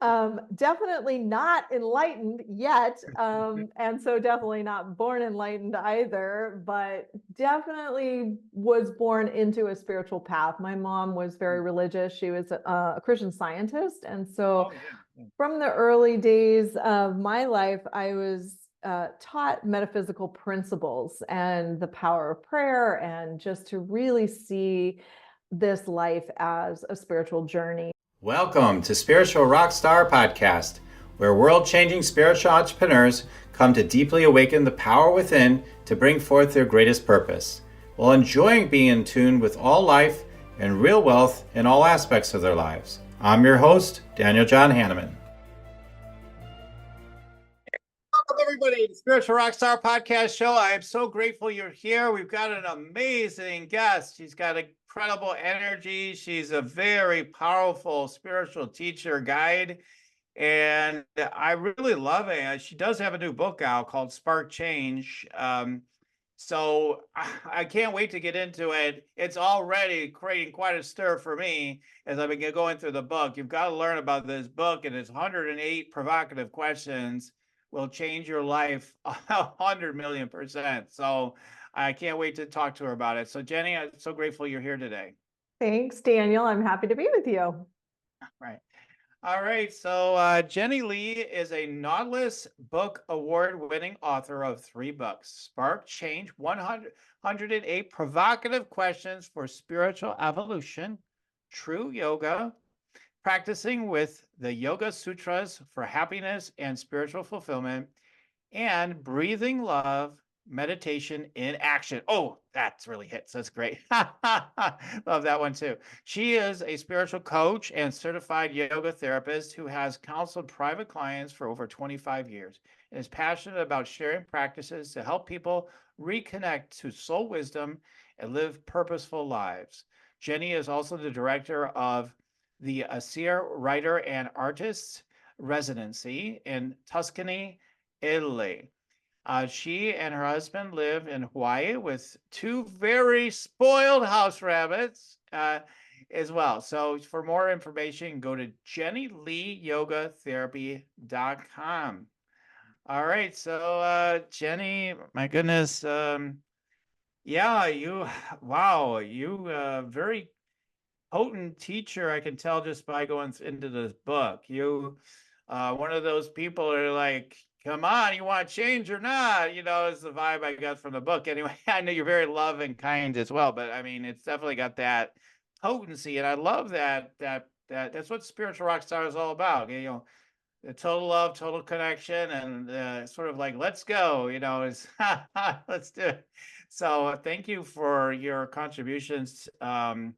Definitely not enlightened yet. And so definitely not born enlightened either, but definitely was born into a spiritual path. My mom was very religious. She was a Christian Scientist. And so Oh, yeah. from the early days of my life, I was taught metaphysical principles and the power of prayer, and just to really see this life as a spiritual journey. Welcome to Spiritual Rockstar Podcast, where world-changing spiritual entrepreneurs come to deeply awaken the power within to bring forth their greatest purpose, while enjoying being in tune with all life and real wealth in all aspects of their lives. I'm your host, Daniel John Hanneman. Welcome, everybody, to the Spiritual Rockstar Podcast Show. I am so grateful you're here. We've got an amazing guest. She's got incredible energy. She's a very powerful spiritual teacher, guide, and I really love it. She does have a new book out called Spark Change. So I can't wait to get into it. It's already creating quite a stir for me as I've been going through the book. You've got to learn about this book, and it's 108 provocative questions will change your life 100 million %. So I can't wait to talk to her about it. So Jenny, I'm so grateful you're here today. Thanks, Daniel. I'm happy to be with you. Right. All right. So Jennie Lee is a Nautilus Book Award-winning author of 3 books: Spark Change, 108 Provocative Questions for Spiritual Evolution, True Yoga, Practicing with the Yoga Sutras for Happiness and Spiritual Fulfillment, and Breathing Love, Meditation in Action. Oh, that's really hits. That's great. Love that one too. She is a spiritual coach and certified yoga therapist who has counseled private clients for over 25 years and is passionate about sharing practices to help people reconnect to soul wisdom and live purposeful lives. Jennie is also the director of the Essere Writer and Artist Residency in Tuscany, Italy. She and her husband live in Hawaii with 2 very spoiled house rabbits as well. So for more information, go to jennieleeyogatherapy.com. All right. So Jenny, my goodness. Yeah, you very potent teacher. I can tell just by going into this book. You one of those people are like, come on, you want to change or not? Is the vibe I got from the book. Anyway, I know you're very loving and kind as well, but I mean, it's definitely got that potency, and I love that's what Spiritual Rockstar is all about. The total love, total connection, and sort of like, let's go. Is let's do it. So thank you for your contributions. And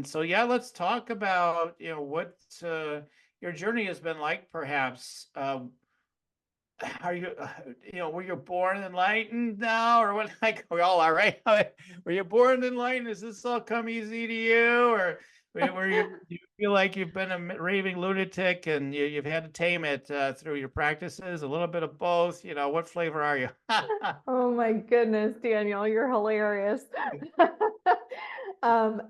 so, yeah, let's talk about, what your journey has been like, perhaps. Are you, were you born enlightened now, or what? Like we all are, right? Were you born enlightened? Has this all come easy to you, or do you feel like you've been a raving lunatic and you've had to tame it through your practices? A little bit of both. What flavor are you? Oh my goodness, Daniel, you're hilarious.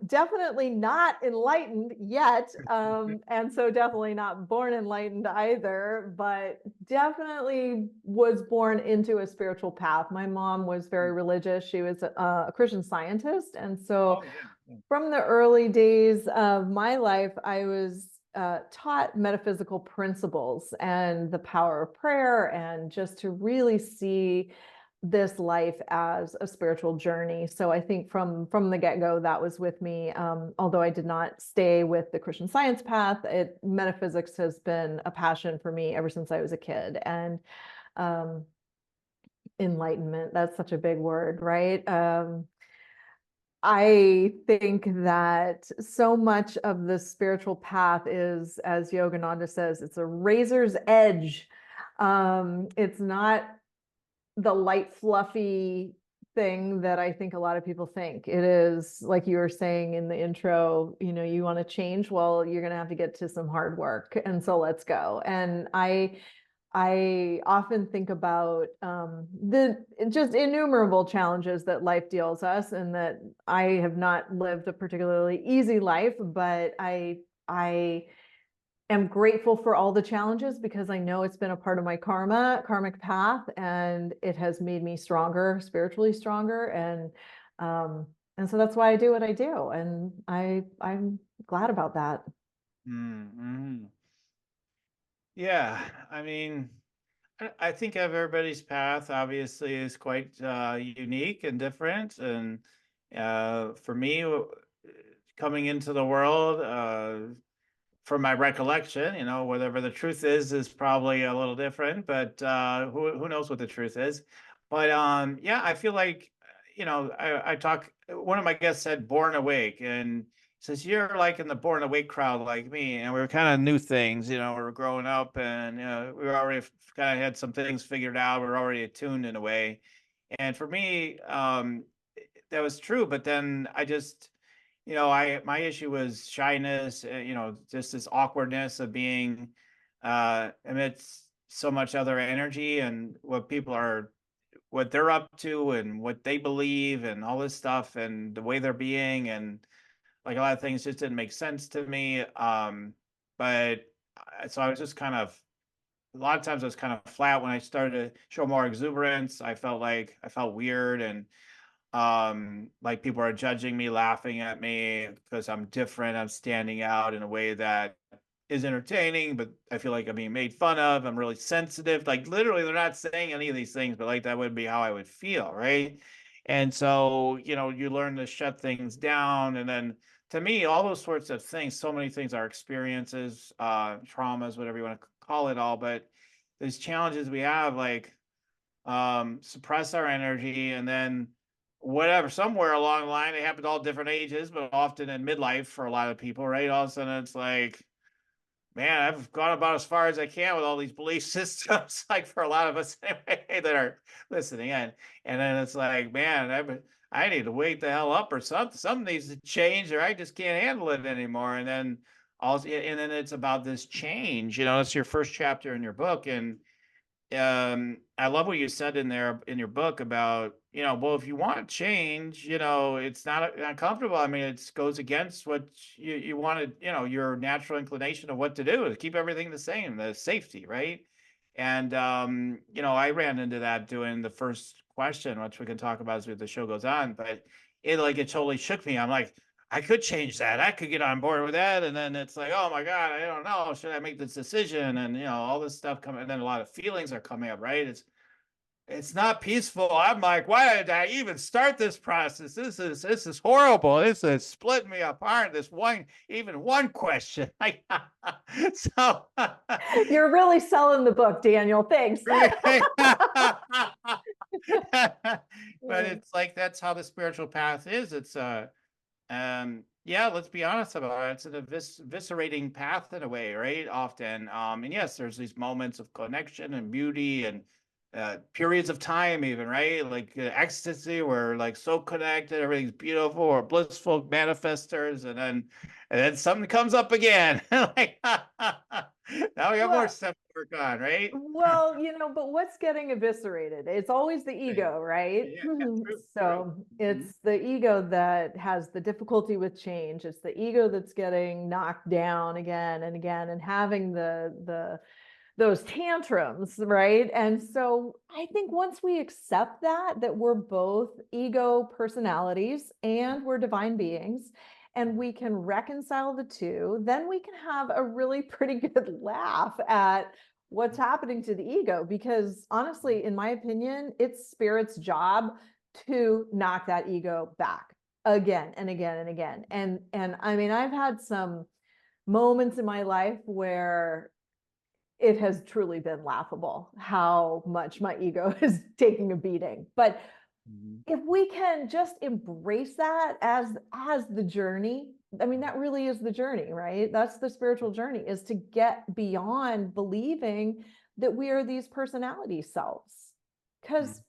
Definitely not enlightened yet. And so definitely not born enlightened either, but definitely was born into a spiritual path. My mom was very religious. She was a Christian Scientist. And so Oh, yeah. from the early days of my life, I was taught metaphysical principles and the power of prayer, and just to really see this life as a spiritual journey. So I think from the get-go, that was with me. Although I did not stay with the Christian Science path, metaphysics has been a passion for me ever since I was a kid. And enlightenment, that's such a big word, right? I think that so much of the spiritual path is, as Yogananda says, it's a razor's edge. It's not the light, fluffy thing that I think a lot of people think. It is, like you were saying in the intro, you want to change, well, you're going to have to get to some hard work. And so let's go. And I often think about the just innumerable challenges that life deals us, and that I have not lived a particularly easy life, but I am grateful for all the challenges because I know it's been a part of my karmic path, and it has made me stronger, spiritually stronger. And so that's why I do what I do. And I'm glad about that. Mm-hmm. Yeah, I mean, I think everybody's path obviously is quite unique and different. And for me, coming into the world, from my recollection, you know, whatever the truth is probably a little different, but who knows what the truth is. But yeah, I feel like, you know, I talk, one of my guests said born awake, and says you're like in the born awake crowd like me, and we are kind of new things, you know, we were growing up, and you know, we were already kind of had some things figured out, we are already attuned in a way. And for me, that was true, but then I just, you know, my issue was shyness, you know, just this awkwardness of being amidst so much other energy and what people are, what they're up to and what they believe and all this stuff and the way they're being, and like a lot of things just didn't make sense to me. But so I was just kind of, a lot of times I was kind of flat. When I started to show more exuberance, I felt like I felt weird, and like people are judging me, laughing at me because I'm different, I'm standing out in a way that is entertaining, but I feel like I'm being made fun of. I'm really sensitive, like literally they're not saying any of these things, but like that would be how I would feel, right? And so, you know, you learn to shut things down. And then to me, all those sorts of things, so many things are experiences, traumas, whatever you want to call it all, but these challenges we have, like suppress our energy, and then whatever, somewhere along the line, they happen at all different ages, but often in midlife for a lot of people, right? All of a sudden it's like, man, I've gone about as far as I can with all these belief systems, like for a lot of us anyway, that are listening in. And then it's like, man, I need to wake the hell up, or something needs to change, or I just can't handle it anymore. And then also, and then it's about this change, you know, it's your first chapter in your book. And I love what you said in there in your book about, you know, well, if you want change, you know, it's not uncomfortable. I mean, it goes against what you wanted, you know, your natural inclination of what to do, to keep everything the same, the safety, right? And you know, I ran into that doing the first question, which we can talk about as the show goes on, but it totally shook me. I'm like, I could change that. I could get on board with that. And then it's like, oh my God, I don't know. Should I make this decision? And you know, all this stuff coming, and then a lot of feelings are coming up, right? It's not peaceful. I'm like, why did I even start this process? This is horrible. This is splitting me apart. This one question. So You're really selling the book, Daniel. Thanks. but it's like that's how the spiritual path is. It's yeah, let's be honest about it. It's an eviscerating path in a way, right? Often. And yes, there's these moments of connection and beauty, and periods of time even, right? Like ecstasy, where like so connected, everything's beautiful or blissful manifestors, and then something comes up again. Like now we have more Well, stuff to work on, right? well, but what's getting eviscerated? It's always the Right. ego, right? Yeah, true, true. So Mhm. it's the ego that has the difficulty with change. It's the ego that's getting knocked down again and again, and having the those tantrums, right? And so I think once we accept that we're both ego personalities and we're divine beings, and we can reconcile the two, then we can have a really pretty good laugh at what's happening to the ego. Because honestly, in my opinion, it's spirit's job to knock that ego back again and again and again. And I mean, I've had some moments in my life where it has truly been laughable how much my ego is taking a beating. But Mhm. if we can just embrace that as the journey, I mean, that really is the journey, right? That's the spiritual journey, is to get beyond believing that we are these personality selves, because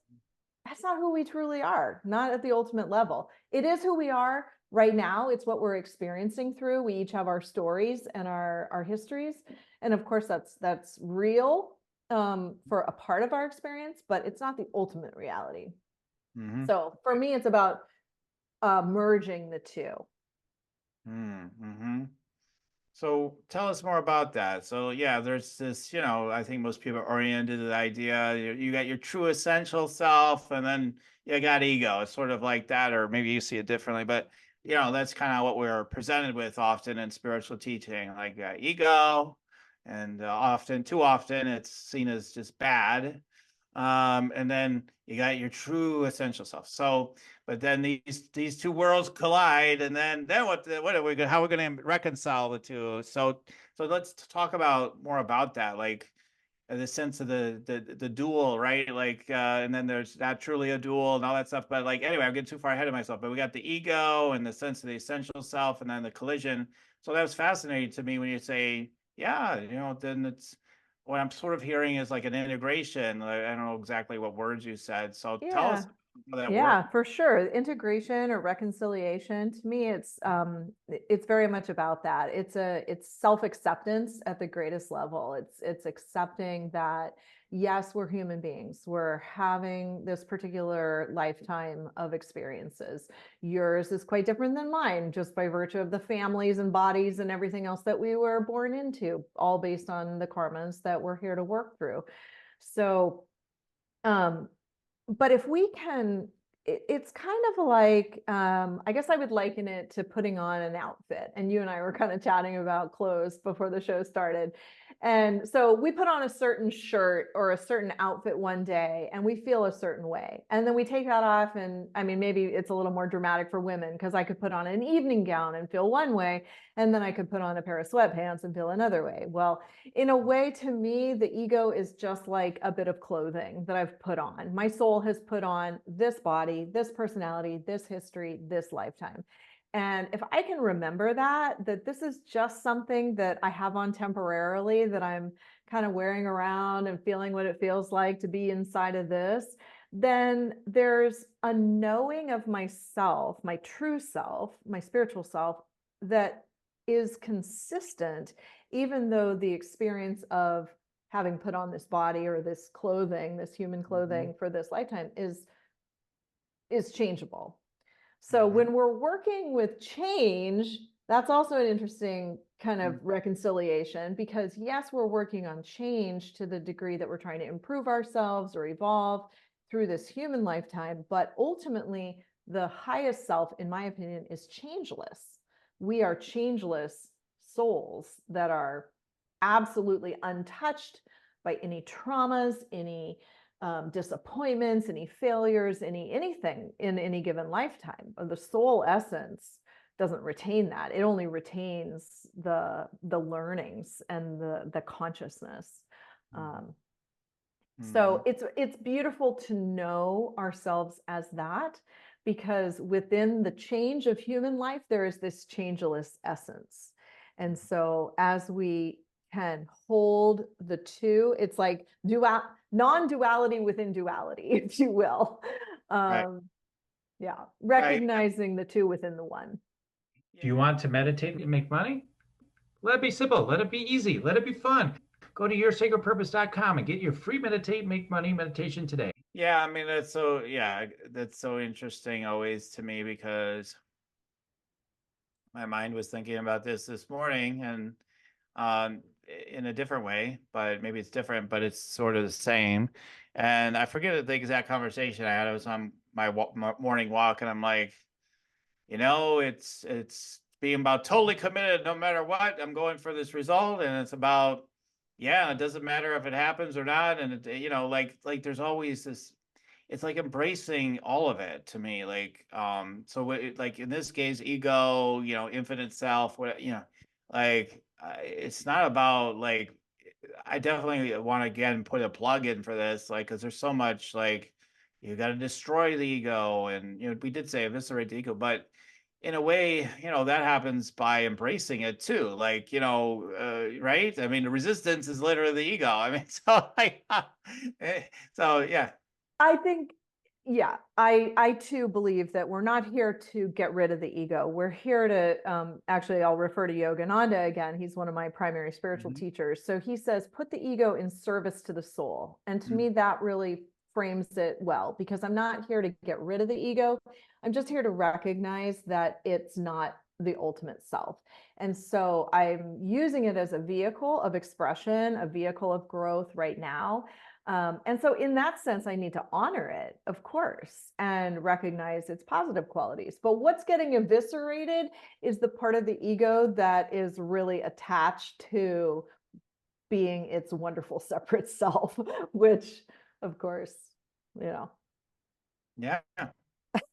that's not who we truly are, not at the ultimate level. It is who we are right now. It's what we're experiencing through. We each have our stories and our histories. And of course, that's real for a part of our experience, but it's not the ultimate reality. Mhm. So for me, it's about merging the two. Mhm. So tell us more about that. So yeah, there's this, I think most people are oriented to the idea you got your true essential self, and then you got ego. It's sort of like that, or maybe you see it differently, but that's kind of what we're presented with often in spiritual teaching, like ego, and too often, it's seen as just bad. And then you got your true essential self. So, but then these two worlds collide, and then what are we going how are we going to reconcile the two? So let's talk about more about that, like the sense of the dual, right? Like and then there's not truly a dual and all that stuff. But like anyway, I'm getting too far ahead of myself. But we got the ego and the sense of the essential self, and then the collision. So that was fascinating to me when you say, yeah, then it's what I'm sort of hearing is like an integration. Like, I don't know exactly what words you said. So tell us Yeah. how that works. Yeah, for sure. Integration or reconciliation, to me, it's very much about that. It's self-acceptance at the greatest level. It's accepting that yes, we're human beings. We're having this particular lifetime of experiences. Yours is quite different than mine, just by virtue of the families and bodies and everything else that we were born into, all based on the karmas that we're here to work through. So, um, but if we can, it's kind of like, I guess I would liken it to putting on an outfit. And you and I were kind of chatting about clothes before the show started. And so we put on a certain shirt or a certain outfit one day and we feel a certain way. And then we take that off. And I mean, maybe it's a little more dramatic for women because I could put on an evening gown and feel one way. And then I could put on a pair of sweatpants and feel another way. Well, in a way, to me, the ego is just like a bit of clothing that I've put on. My soul has put on this body, this personality, this history, this lifetime. And if I can remember that this is just something that I have on temporarily, that I'm kind of wearing around and feeling what it feels like to be inside of this, then there's a knowing of myself, my true self, my spiritual self, that is consistent, even though the experience of having put on this body or this clothing, this human clothing for this lifetime is changeable. So when we're working with change, that's also an interesting kind of reconciliation, because yes, we're working on change to the degree that we're trying to improve ourselves or evolve through this human lifetime, but ultimately the highest self, in my opinion, is changeless. We are changeless souls that are absolutely untouched by any traumas, any disappointments, any failures, anything in any given lifetime. The soul essence doesn't retain that. It only retains the learnings and the consciousness. So it's beautiful to know ourselves as that, because within the change of human life, there is this changeless essence. And so as we can hold the two, it's like non-duality within duality, if you will. Right. Yeah, Right. recognizing the two within the one. Do you want to meditate and make money? Let it be simple. Let it be easy. Let it be fun. Go to yoursacredpurpose.com and get your free meditate, make money meditation today. Yeah, I mean that's so interesting always to me, because my mind was thinking about this morning, and in a different way, but maybe it's different, but it's sort of the same. And I forget the exact conversation I had. I was on my morning walk, and I'm like, it's being about totally committed no matter what. I'm going for this result, and it's about, yeah, it doesn't matter if it happens or not. And like there's always this. It's like embracing all of it to me. Like like in this case, ego, infinite self. What like it's not about like. I definitely want to again put a plug in for this, like, because there's so much like you got to destroy the ego, and we did say eviscerate the ego, but in a way, that happens by embracing it too. Like, right? I mean, the resistance is literally the ego. I mean, so like, so yeah. I think, yeah, I too believe that we're not here to get rid of the ego. We're here to, actually, I'll refer to Yogananda again. He's one of my primary spiritual teachers. So he says, put the ego in service to the soul. And to me, that really frames it well, because I'm not here to get rid of the ego. I'm just here to recognize that it's not the ultimate self. And so I'm using it as a vehicle of expression, a vehicle of growth right now. And so in that sense, I need to honor it, of course, and recognize its positive qualities. But what's getting eviscerated is the part of the ego that is really attached to being its wonderful separate self, which, of course, you know. Yeah.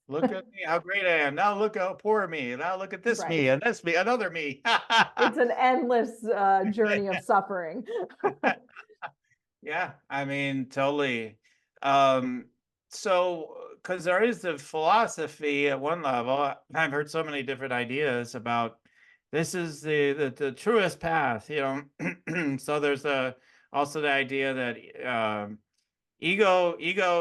Look at me, how great I am. Now look how poor me. Now look at this me Right. and this me, another me. It's an endless journey of suffering. Yeah, I mean, totally. Um, so, because there is the philosophy at one level, I've heard so many different ideas about this is the truest path, you know. So there's also the idea that ego,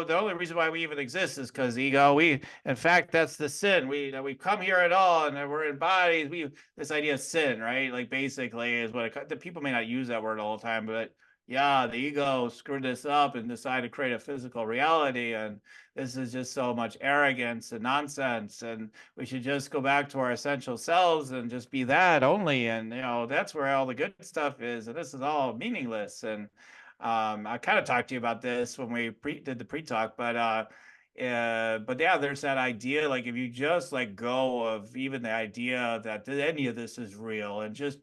the only reason why we even exist is because ego. In fact, that's the sin. That we come here at all, and that we're in bodies. This idea of sin, right? Like basically is what the people may not use that word all the time, but yeah, the ego screwed this up and decided to create a physical reality, and this is just so much arrogance and nonsense, and we should just go back to our essential selves and just be that only, and that's where all the good stuff is, and this is all meaningless. And I kind of talked to you about this when we did the pre-talk, but yeah, there's that idea, like if you just let go of even the idea that any of this is real, and just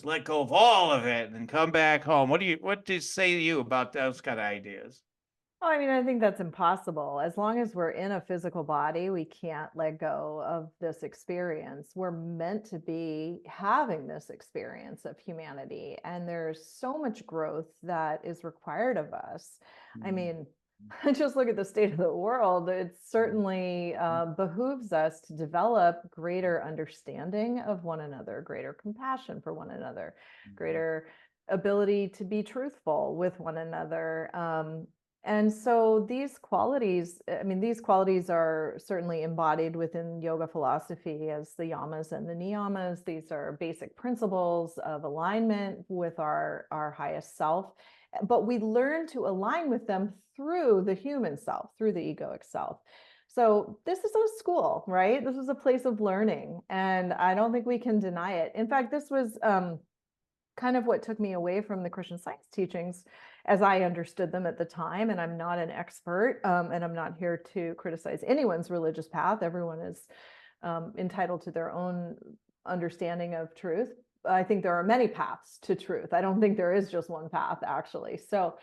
let go of all of it and come back home. What do you say to you about those kind of ideas? Oh, I mean, I think that's impossible. As long as we're in a physical body, we can't let go of this experience. We're meant to be having this experience of humanity, and there's so much growth that is required of us. I mean, just look at the state of the world. It certainly behooves us to develop greater understanding of one another, greater compassion for one another, greater ability to be truthful with one another. And so these qualities, I mean, these qualities are certainly embodied within yoga philosophy as the yamas and the niyamas. These are basic principles of alignment with our highest self. But we learn to align with them through the human self, through the egoic self. So this is a school, right? This is a place of learning, and I don't think we can deny it. In fact, this was kind of what took me away from the Christian Science teachings as I understood them at the time. And I'm not an expert, and I'm not here to criticize anyone's religious path. Everyone is entitled to their own understanding of truth. I think there are many paths to truth. I don't think there is just one path, actually. So,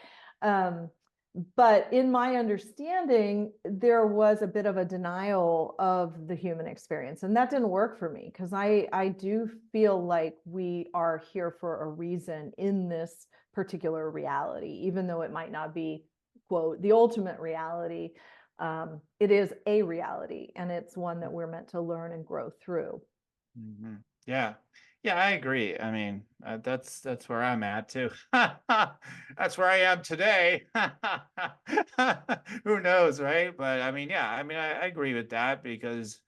but in my understanding, there was a bit of a denial of the human experience, and that didn't work for me, because I do feel like we are here for a reason in this particular reality, even though it might not be, quote, the ultimate reality. It is a reality, and it's one that we're meant to learn and grow through. Mm-hmm. Yeah. Yeah, I agree. I mean, that's where I'm at too. That's where I am today. Who knows, right? But I mean, yeah, I mean, I agree with that, because,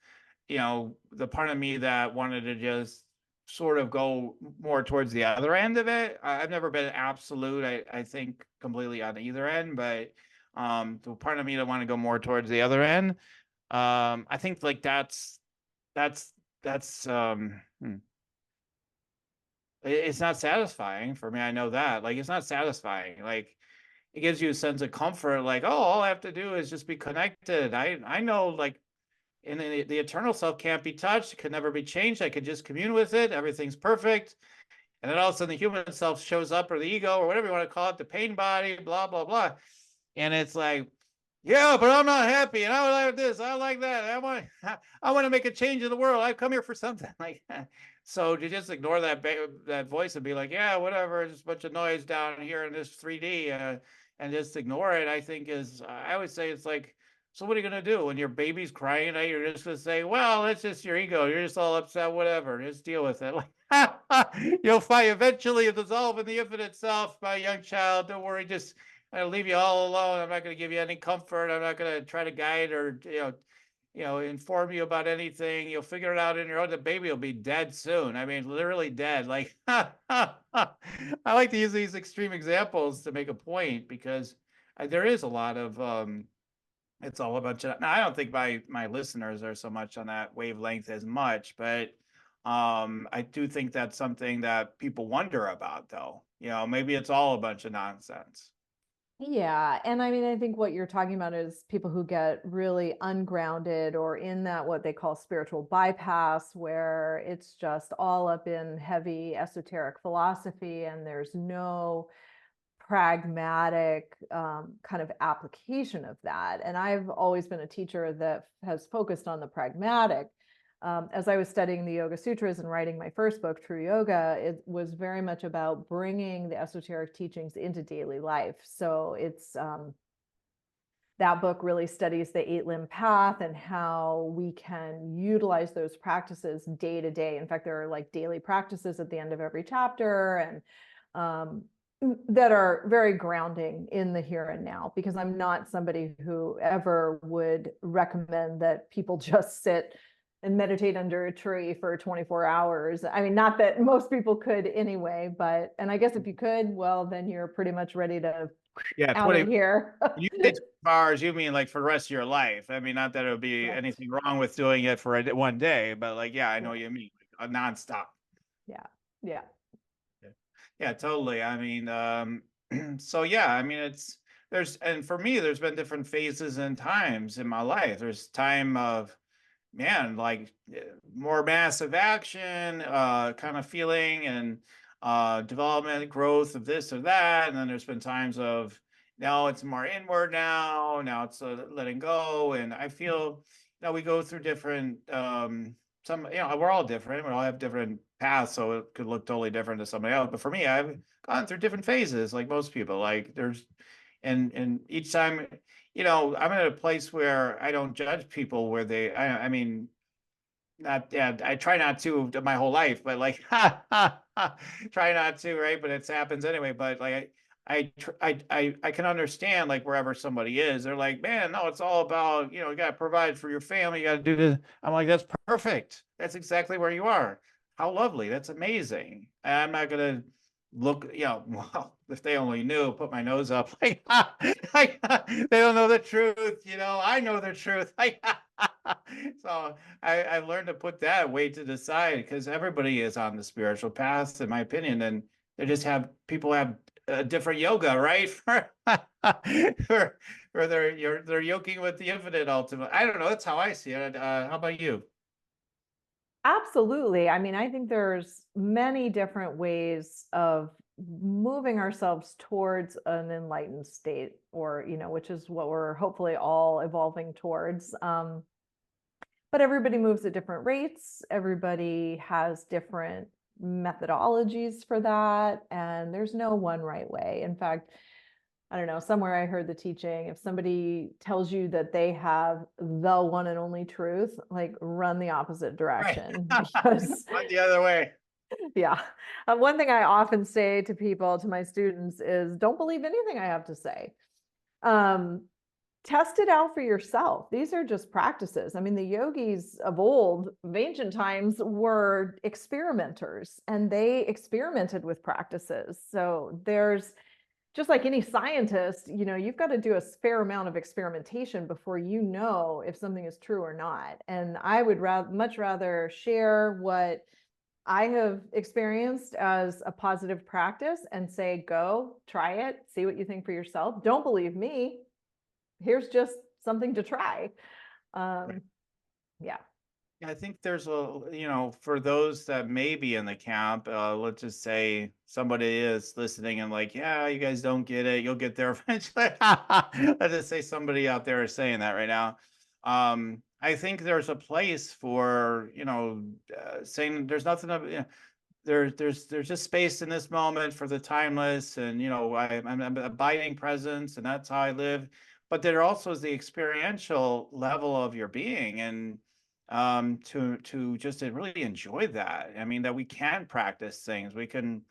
the part of me that wanted to just sort of go more towards the other end of it. I've never been absolute, I think, completely on either end, but the part of me that want to go more towards the other end, I think like that's it's not satisfying for me. I know that. Like, it's not satisfying. Like, it gives you a sense of comfort. Like, oh, all I have to do is just be connected. I know, like, and the eternal self can't be touched. It can never be changed. I can just commune with it. Everything's perfect. And then all of a sudden the human self shows up, or the ego, or whatever you want to call it, the pain body, blah, blah, blah. And it's like, yeah, but I'm not happy, and I like this, I like that. I want to make a change in the world. I've come here for something. Like, so to just ignore that voice and be like, yeah, whatever, just a bunch of noise down here in this 3D, and just ignore it, I think I always say, it's like, so what are you going to do when your baby's crying? You're just going to say, well, it's just your ego. You're just all upset, whatever. Just deal with it. Like, you'll find eventually dissolve in the infinite self, my young child. Don't worry. Just, I'll leave you all alone. I'm not going to give you any comfort. I'm not going to try to guide or, inform you about anything. You'll figure it out in your own. The baby will be dead soon. I mean, literally dead. Like, I like to use these extreme examples to make a point, because there is a lot of, it's all a bunch of, now I don't think my listeners are so much on that wavelength as much, but I do think that's something that people wonder about, though. Maybe it's all a bunch of nonsense. Yeah. And I mean, I think what you're talking about is people who get really ungrounded or in that what they call spiritual bypass, where it's just all up in heavy esoteric philosophy and there's no pragmatic kind of application of that. And I've always been a teacher that has focused on the pragmatic. As I was studying the Yoga Sutras and writing my first book, True Yoga, it was very much about bringing the esoteric teachings into daily life. So it's that book really studies the 8-limb path and how we can utilize those practices day to day. In fact, there are like daily practices at the end of every chapter, and that are very grounding in the here and now, because I'm not somebody who ever would recommend that people just sit and meditate under a tree for 24 hours. I mean, not that most people could anyway, but, and I guess if you could, well, then you're pretty much ready to Yeah, out of here. You say 2 hours, you mean like for the rest of your life. I mean, not that it would be Correct. anything wrong with doing it for one day, but like, yeah, I know what you mean, like, nonstop. Yeah. Yeah. Yeah, totally. I mean, so yeah, I mean, and for me, there's been different phases and times in my life. There's time of, man, like more massive action, kind of feeling and development, growth of this or that. And then there's been times of, now it's more inward now it's letting go. And I feel, we go through different, we're all different. We all have different paths. So it could look totally different to somebody else. But for me, I've gone through different phases, like most people. Like and each time, I'm in a place where I don't judge people where I mean, not, yeah, I try not to my whole life, but like, try not to, right? But it happens anyway. But like, I can understand like wherever somebody is, they're like, man, no, it's all about, you got to provide for your family. You got to do this. I'm like, that's perfect. That's exactly where you are. How lovely. That's amazing. And I'm not going to look, well, if they only knew, put my nose up. Like, they don't know the truth. I know the truth. So I learned to put that way to the side, because everybody is on the spiritual path, in my opinion, and people have different yoga, right? For they're yoking with the infinite ultimate. I don't know. That's how I see it. How about you? Absolutely. I mean, I think there's many different ways of moving ourselves towards an enlightened state, or, which is what we're hopefully all evolving towards. But everybody moves at different rates. Everybody has different methodologies for that. And there's no one right way. In fact, I don't know, somewhere I heard the teaching, if somebody tells you that they have the one and only truth, like run the opposite direction. Right. Because Went the other way. yeah. One thing I often say to people, to my students, is don't believe anything I have to say. Test it out for yourself. These are just practices. I mean, the yogis of old, of ancient times, were experimenters, and they experimented with practices. So there's, just like any scientist, you've got to do a fair amount of experimentation before you know if something is true or not. And I would much rather share what I have experienced as a positive practice and say, go try it, see what you think for yourself. Don't believe me. Here's just something to try. Yeah. I think there's for those that may be in the camp, let's just say somebody is listening and like, yeah, you guys don't get it. You'll get there eventually. Let's just say somebody out there is saying that right now. I think there's a place for, saying there's nothing of, there's just space in this moment for the timeless, and, I'm an abiding presence, and that's how I live. But there also is the experiential level of your being, and to just to really enjoy that. I mean, that we can practice things. We can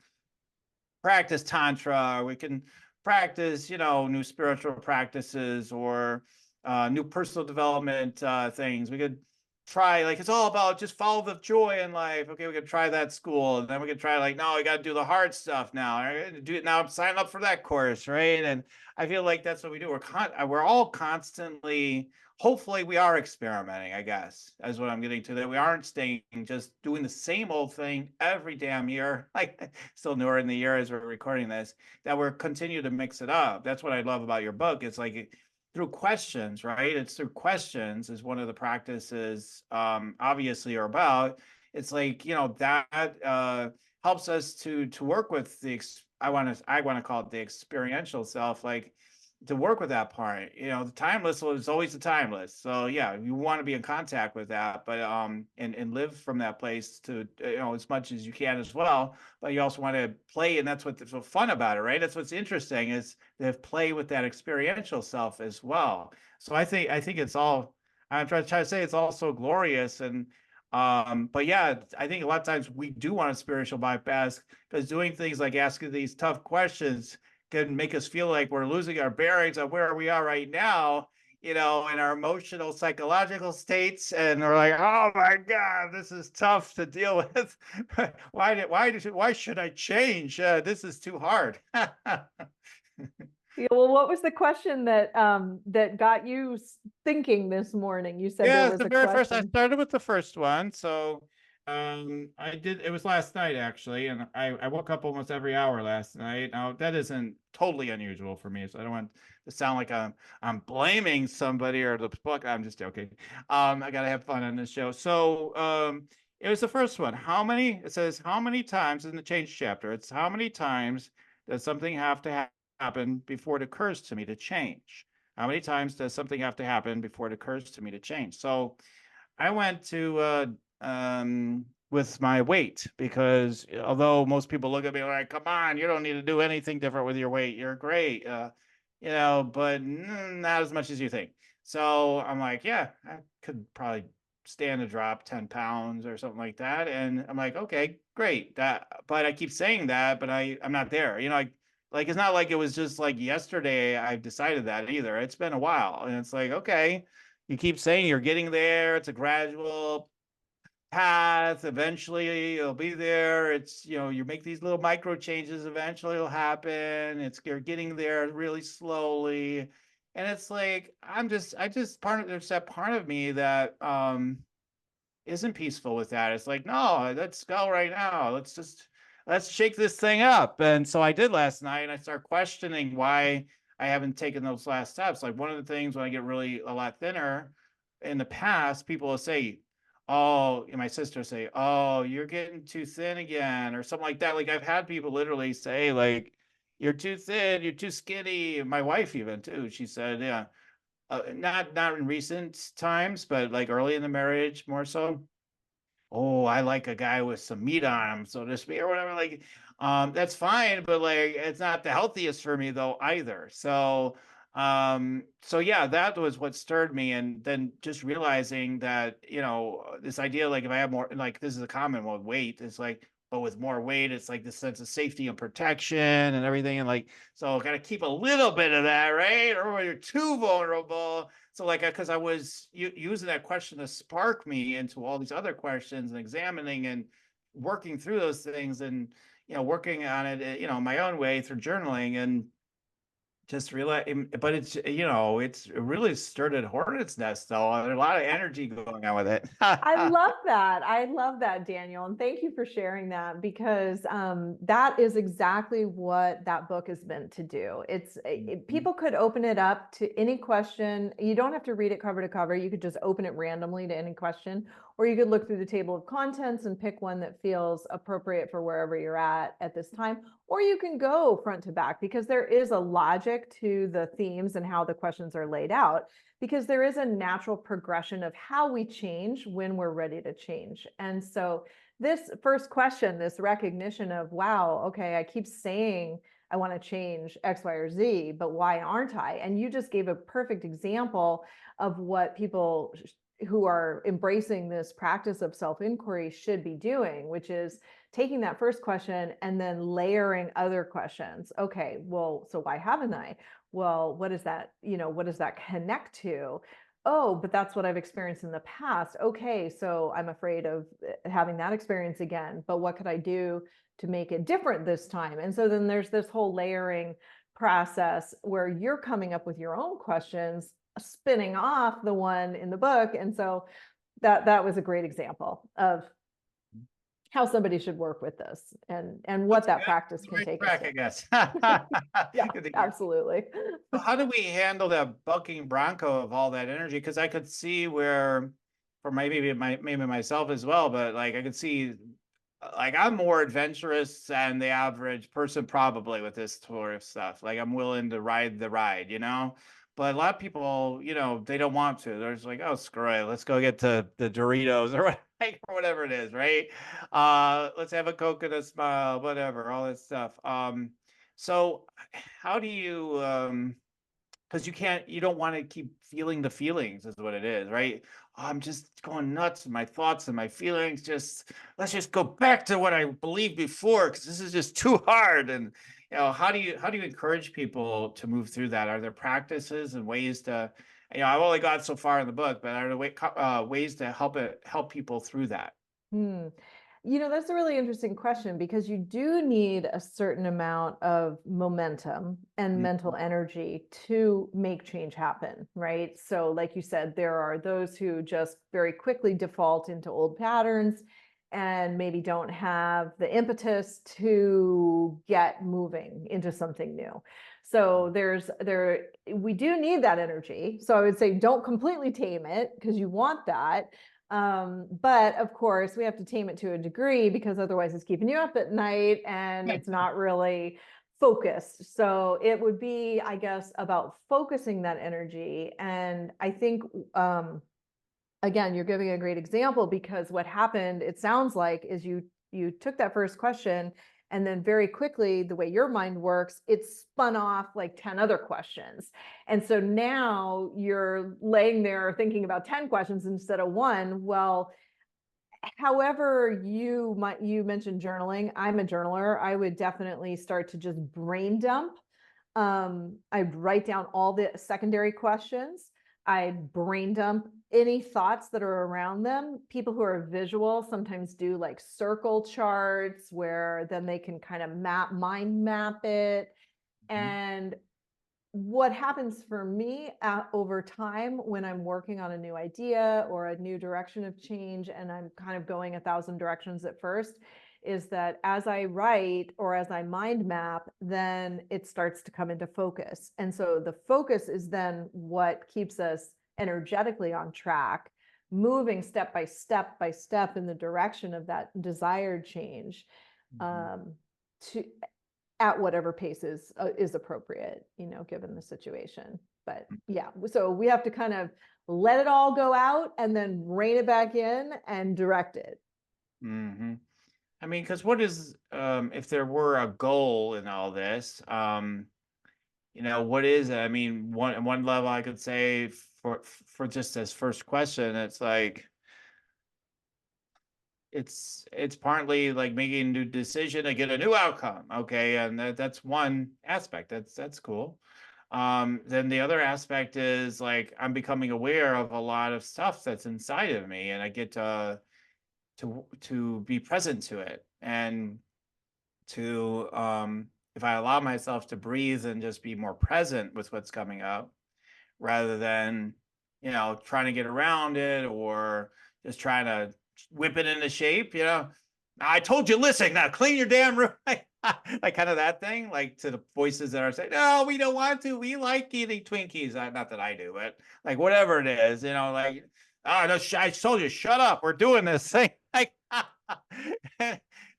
practice tantra, we can practice, new spiritual practices, or new personal development things. We could try, like, it's all about just follow the joy in life. Okay, we can try that school, and then we can try, like, no, we got to do the hard stuff now. Do it now. I'm signing up for that course, right? And I feel like that's what we do. We're all constantly, hopefully we are experimenting, I guess, is what I'm getting to, that we aren't staying just doing the same old thing every damn year, like still newer in the year as we're recording this, that we're continue to mix it up. That's what I love about your book. It's like through questions, right? It's through questions is one of the practices, obviously, are about. It's like, that helps us to work with I want to call it the experiential self, like to work with that part. The timeless is always the timeless. So yeah, you want to be in contact with that, but and live from that place to as much as you can as well. But you also want to play, and that's what's so fun about it, right? That's what's interesting, is to play with that experiential self as well. So I think it's all, I'm trying to say, it's all so glorious. And but yeah, I think a lot of times we do want a spiritual bypass, because doing things like asking these tough questions can make us feel like we're losing our bearings of where we are right now, in our emotional, psychological states. And we're like, oh my God, this is tough to deal with. Why should I change? This is too hard. Yeah, well, what was the question that that got you thinking this morning? You said there Yeah, it's was the a very first. I question. started with the first one. So it was last night, actually, and I woke up almost every hour last night. Now that isn't totally unusual for me, so I don't want to sound like I'm blaming somebody or the book. I'm just joking. I gotta have fun on this show. So it was the first one. It says, how many times in the change chapter? It's how many times does something have to happen before it occurs to me to change? How many times does something have to happen before it occurs to me to change? So I went to with my weight, because although most people look at me like, come on, you don't need to do anything different with your weight. You're great. But not as much as you think. So I'm like, yeah, I could probably stand to drop 10 pounds or something like that. And I'm like, okay, great. But I keep saying that, but I'm not there. Like it's not like it was just like yesterday I decided that either. It's been a while. And it's like, okay, you keep saying you're getting there. It's a gradual path. Eventually it'll be there. It's, you make these little micro changes. Eventually it'll happen. You're getting there really slowly. And it's like, there's that part of me that, isn't peaceful with that. It's like, no, let's go right now. Let's shake this thing up. And so I did last night, and I started questioning why I haven't taken those last steps. Like, one of the things when I get really a lot thinner in the past, people will say, oh, and my sister say, oh, you're getting too thin again, or something like that. Like, I've had people literally say, like, you're too thin, you're too skinny. My wife even too. She said, yeah. Not in recent times, but like early in the marriage, more so. Oh, I like a guy with some meat on him, so to speak, or whatever. Like, that's fine, but like, it's not the healthiest for me though either. So yeah, that was what stirred me, and then just realizing that this idea, like, if I have more, like, this is a common one with weight. It's like, but with more weight, it's like this sense of safety and protection and everything, and like, so got to keep a little bit of that, right? Or when you're too vulnerable. So like, because I was using that question to spark me into all these other questions and examining and working through those things, and working on it, my own way through journaling, and just realize. But it's really stirred a hornet's nest, though. There's a lot of energy going on with it. I love that. I love that, Daniel. And thank you for sharing that, because that is exactly what that book is meant to do. People could open it up to any question. You don't have to read it cover to cover. You could just open it randomly to any question, or you could look through the table of contents and pick one that feels appropriate for wherever you're at this time. Or you can go front to back, because there is a logic to the themes and how the questions are laid out, because there is a natural progression of how we change when we're ready to change. And so this first question, this recognition of, wow, okay, I keep saying I want to change X, Y, or Z, but why aren't I? And you just gave a perfect example of what people who are embracing this practice of self-inquiry should be doing, which is taking that first question and then layering other questions. Okay, well, so why haven't I? Well, what does that connect to? oh, but that's what I've experienced in the past. Okay, so I'm afraid of having that experience again, but what could I do to make it different this time? And so then there's this whole layering process where you're coming up with your own questions, spinning off the one in the book. And so that was a great example of how somebody should work with this and what that practice can Right take us track, to. I guess. Yeah, Good to hear. absolutely. So how do we handle that bucking bronco of all that energy? Because I could see where, for maybe myself as well, but like I could see, like I'm more adventurous than the average person probably with this tourist stuff. Like I'm willing to ride the ride, you know. But a lot of people, you know, they don't want to. They're just like, oh, screw it, let's go get the Doritos or whatever it is, right? Let's have a coconut smile, whatever, all that stuff. So how do you because you don't want to keep feeling the feelings is what it is, right? I'm just going nuts, my thoughts and my feelings, just let's just go back to what I believed before because this is just too hard. And you know, how do you encourage people to move through that? Are there practices and ways to, you know, I've only got so far in the book, but are there ways to help people through that? Hmm. You know, that's a really interesting question because you do need a certain amount of momentum and mental energy to make change happen, right? So, like you said, there are those who just very quickly default into old patterns and maybe don't have the impetus to get moving into something new. So we do need that energy. So I would say don't completely tame it because you want that. But of course, we have to tame it to a degree because otherwise it's keeping you up at night and it's not really focused. So it would be, I guess, about focusing that energy. And I think, again, you're giving a great example because what happened, it sounds like, is you took that first question and then very quickly, the way your mind works, it spun off like 10 other questions. And so now you're laying there thinking about 10 questions instead of one. Well, however you mentioned journaling. I'm a journaler. I would definitely start to just brain dump. I'd write down all the secondary questions. I'd brain dump any thoughts that are around them. People who are visual sometimes do like circle charts where then they can kind of mind map it. And what happens for me over time when I'm working on a new idea or a new direction of change, and I'm kind of going 1,000 directions at first, is that as I write or as I mind map, then it starts to come into focus. And so the focus is then what keeps us energetically on track, moving step by step in the direction of that desired change, to at whatever pace is appropriate, you know, given the situation. But yeah, so we have to kind of let it all go out and then rein it back in and direct it. I mean, because what is if there were a goal in all this, you know, what is it? I mean, one level I could say for just this first question, it's like it's partly like making a new decision to get a new outcome. Okay, and that's one aspect. That's cool. Then the other aspect is like I'm becoming aware of a lot of stuff that's inside of me, and I get to be present to it and to if I allow myself to breathe and just be more present with what's coming up rather than, you know, trying to get around it or just trying to whip it into shape, you know. I told you, listen, now clean your damn room. Like kind of that thing, like to the voices that are saying, no, we don't want to. We like eating Twinkies. Not that I do, but like whatever it is, you know, like, oh, no, I told you, shut up. We're doing this thing. Like,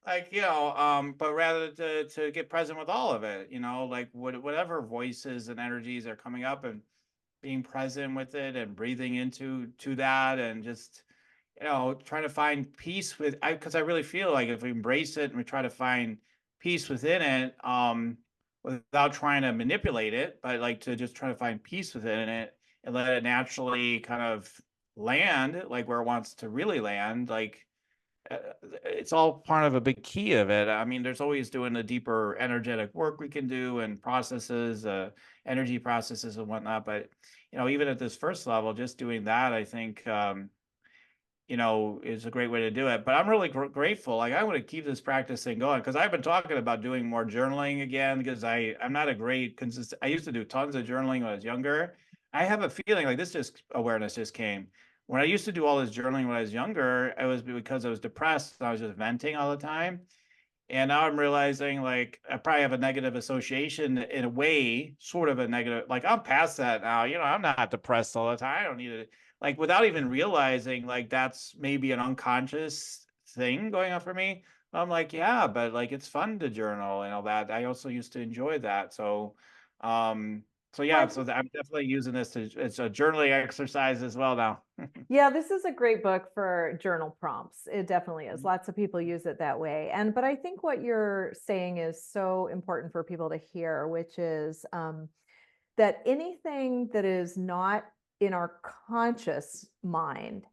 like, you know, but rather to get present with all of it, you know, like whatever voices and energies are coming up and being present with it and breathing into that and just, you know, trying to find peace with because I really feel like if we embrace it and we try to find peace within it, without trying to manipulate it, but like to just try to find peace within it and let it naturally kind of land like where it wants to really land, like it's all part of a big key of it. I mean, there's always doing the deeper energetic work we can do and processes, energy processes and whatnot. But, even at this first level, just doing that, I think, is a great way to do it. But I'm really grateful. Like, I want to keep this practice thing going because I've been talking about doing more journaling again because I'm not a great consistent. I used to do tons of journaling when I was younger. I have a feeling like awareness just came. When I used to do all this journaling when I was younger, it was because I was depressed and I was just venting all the time. And now I'm realizing like I probably have a negative association in a way, sort of a negative, like I'm past that now. I'm not depressed all the time. I don't need it. Like without even realizing like that's maybe an unconscious thing going on for me. I'm like, yeah, but like it's fun to journal and all that. I also used to enjoy that. Um, yeah, so I'm definitely using this it's a journaling exercise as well now. Yeah, this is a great book for journal prompts. It definitely is. Lots of people use it that way. But I think what you're saying is so important for people to hear, which is that anything that is not in our conscious mind,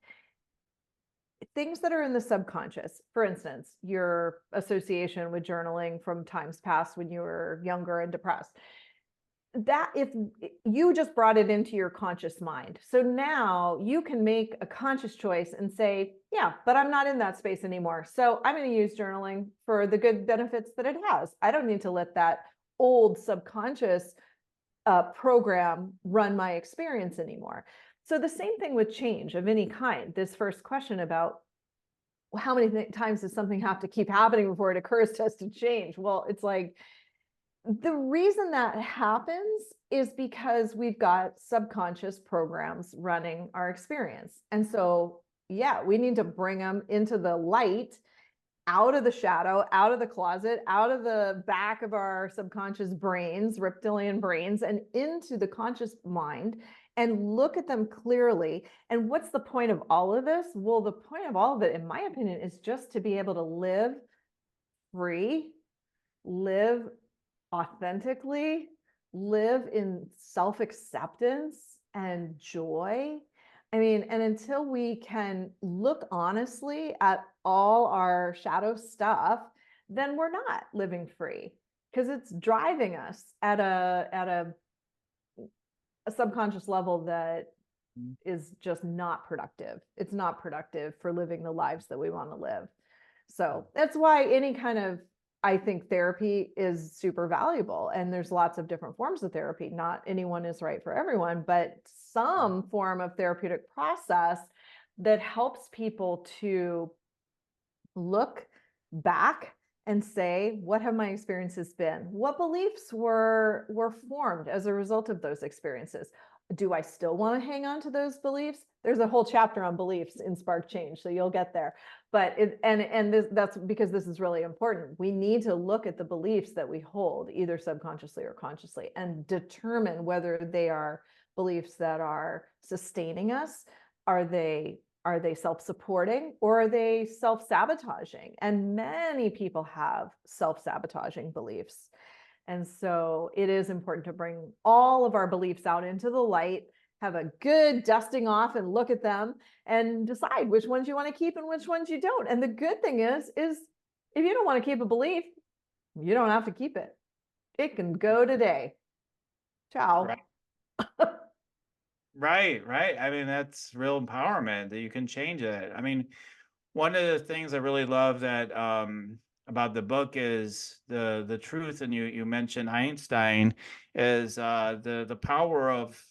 things that are in the subconscious, for instance, your association with journaling from times past when you were younger and depressed, that if you just brought it into your conscious mind. So now you can make a conscious choice and say, yeah, but I'm not in that space anymore. So I'm going to use journaling for the good benefits that it has. I don't need to let that old subconscious program run my experience anymore. So the same thing with change of any kind. This first question about how many times does something have to keep happening before it occurs to us to change? Well, it's like, the reason that happens is because we've got subconscious programs running our experience. And so, yeah, we need to bring them into the light, out of the shadow, out of the closet, out of the back of our subconscious brains, reptilian brains, and into the conscious mind and look at them clearly. And what's the point of all of this? Well, the point of all of it, in my opinion, is just to be able to live free, live authentically, live in self-acceptance and joy. I mean, and until we can look honestly at all our shadow stuff, then we're not living free because it's driving us at a subconscious level that is just not productive. It's not productive for living the lives that we want to live. So that's why any kind of, I think, therapy is super valuable. And there's lots of different forms of therapy. Not anyone is right for everyone, but some form of therapeutic process that helps people to look back and say, what have my experiences been? What beliefs were formed as a result of those experiences? Do I still want to hang on to those beliefs? There's a whole chapter on beliefs in Spark Change, so you'll get there. But that's because this is really important. We need to look at the beliefs that we hold, either subconsciously or consciously, and determine whether they are beliefs that are sustaining us. Are they self-supporting, or are they self-sabotaging? And many people have self-sabotaging beliefs. And so it is important to bring all of our beliefs out into the light, have a good dusting off and look at them and decide which ones you want to keep and which ones you don't. And the good thing is if you don't want to keep a belief, you don't have to keep it. It can go today. Ciao. Right. Right. I mean, that's real empowerment that you can change it. I mean, one of the things I really love that about the book is the truth, and you mentioned Einstein, is the power of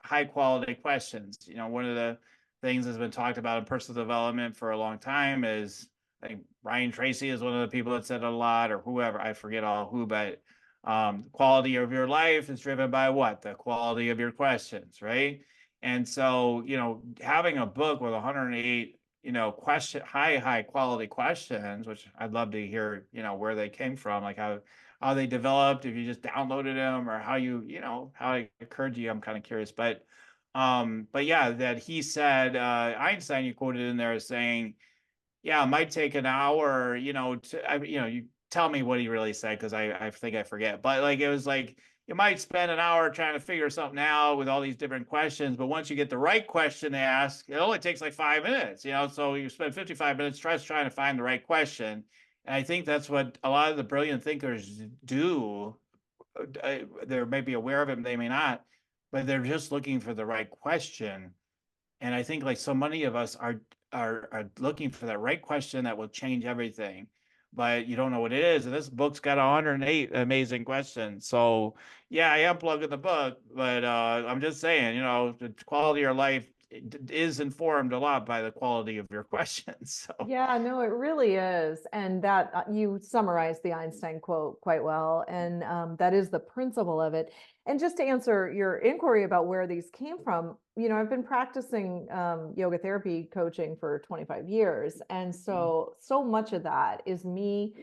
high quality questions. One of the things that's been talked about in personal development for a long time is, I think Ryan Tracy is one of the people that said a lot, or whoever, I forget all who, but the quality of your life is driven by what? The quality of your questions, right? And so, having a book with 108 high quality questions, which I'd love to hear, where they came from, like how they developed, if you just downloaded them, or how how it occurred to you. I'm kind of curious, but yeah, that he said, Einstein, you quoted in there as saying, yeah, it might take an hour, tell me what he really said, because I think I forget. But like, it was like, you might spend an hour trying to figure something out with all these different questions, but once you get the right question to ask, it only takes like 5 minutes, you know? So you spend 55 minutes trying to find the right question. And I think that's what a lot of the brilliant thinkers do. They may be aware of it, they may not, but they're just looking for the right question. And I think like so many of us are looking for that right question that will change everything, but you don't know what it is. And this book's got 108 amazing questions. So yeah, I am plugging the book, but I'm just saying, you know, the quality of your life is informed a lot by the quality of your questions. So Yeah, no, it really is. And that you summarized the Einstein quote quite well. And that is the principle of it. And just to answer your inquiry about where these came from, you know, I've been practicing yoga therapy coaching for 25 years. And so much of that is me